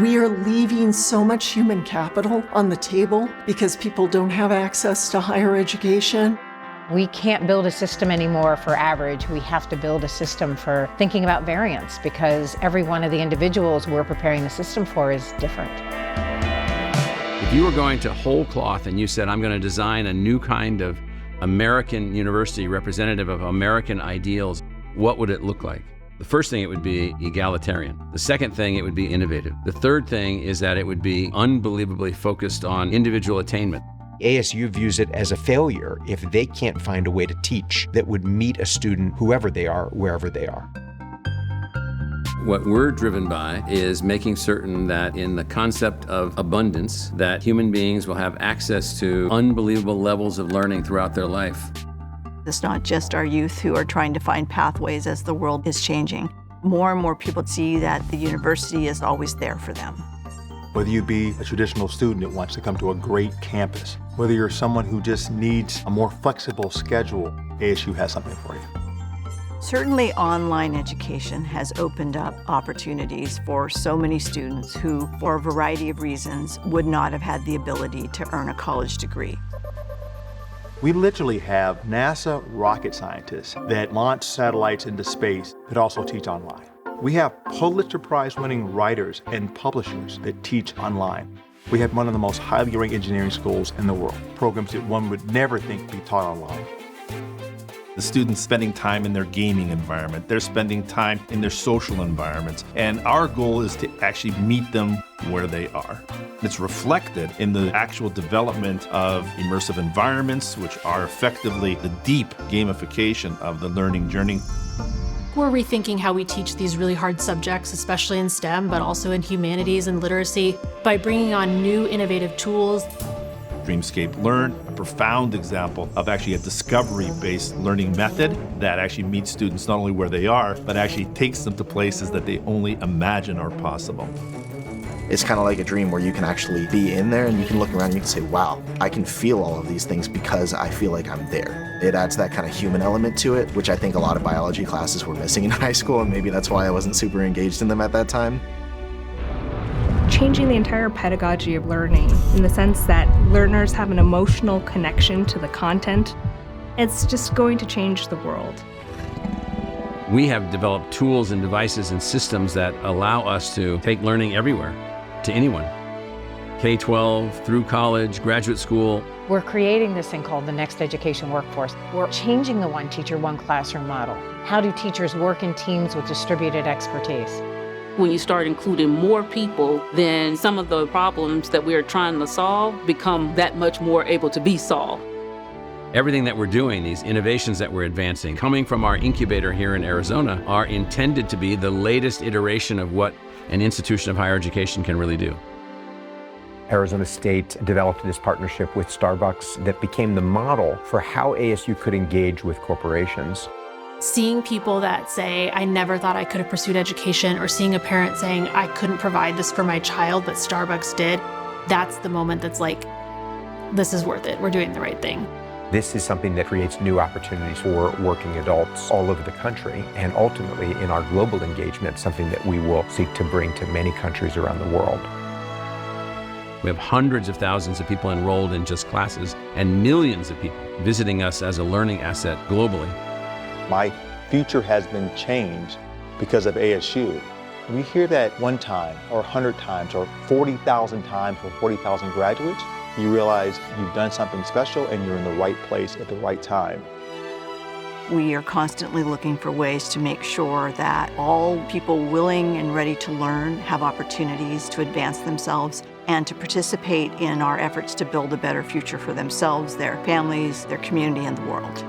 We are leaving so much human capital on the table because people don't have access to higher education. We can't build a system anymore for average. We have to build a system for thinking about variance, because every one of the individuals we're preparing the system for is different. If you were going to whole cloth and you said, I'm going to design a new kind of American university representative of American ideals, what would it look like? The first thing, it would be egalitarian. The second thing, it would be innovative. The third thing is that it would be unbelievably focused on individual attainment. ASU views it as a failure if they can't find a way to teach that would meet a student, whoever they are, wherever they are. What we're driven by is making certain that in the concept of abundance, that human beings will have access to unbelievable levels of learning throughout their life. It's not just our youth who are trying to find pathways as the world is changing. More and more people see that the university is always there for them. Whether you be a traditional student that wants to come to a great campus, whether you're someone who just needs a more flexible schedule, ASU has something for you. Certainly, online education has opened up opportunities for so many students who, for a variety of reasons, would not have had the ability to earn a college degree. We literally have NASA rocket scientists that launch satellites into space that also teach online. We have Pulitzer Prize winning writers and publishers that teach online. We have one of the most highly ranked engineering schools in the world, programs that one would never think be taught online. The students spending time in their gaming environment, they're spending time in their social environments, and our goal is to actually meet them where they are. It's reflected in the actual development of immersive environments, which are effectively the deep gamification of the learning journey. We're rethinking how we teach these really hard subjects, especially in STEM, but also in humanities and literacy, by bringing on new innovative tools. Dreamscape Learn, a profound example of actually a discovery-based learning method that actually meets students not only where they are, but actually takes them to places that they only imagine are possible. It's kind of like a dream where you can actually be in there and you can look around and you can say, wow, I can feel all of these things because I feel like I'm there. It adds that kind of human element to it, which I think a lot of biology classes were missing in high school, and maybe that's why I wasn't super engaged in them at that time. Changing the entire pedagogy of learning in the sense that learners have an emotional connection to the content. It's just going to change the world. We have developed tools and devices and systems that allow us to take learning everywhere, to anyone. K-12, through college, graduate school. We're creating this thing called the next education workforce. We're changing the one teacher, one classroom model. How do teachers work in teams with distributed expertise? When you start including more people, then some of the problems that we're trying to solve become that much more able to be solved. Everything that we're doing, these innovations that we're advancing, coming from our incubator here in Arizona, are intended to be the latest iteration of what an institution of higher education can really do. Arizona State developed this partnership with Starbucks that became the model for how ASU could engage with corporations. Seeing people that say, I never thought I could have pursued education, or seeing a parent saying, I couldn't provide this for my child, but Starbucks did, that's the moment that's like, this is worth it. We're doing the right thing. This is something that creates new opportunities for working adults all over the country, and ultimately in our global engagement, something that we will seek to bring to many countries around the world. We have hundreds of thousands of people enrolled in just classes and millions of people visiting us as a learning asset globally. My future has been changed because of ASU. We hear that one time, or 100 times, or 40,000 times for 40,000 graduates. You realize you've done something special and you're in the right place at the right time. We are constantly looking for ways to make sure that all people willing and ready to learn have opportunities to advance themselves and to participate in our efforts to build a better future for themselves, their families, their community, and the world.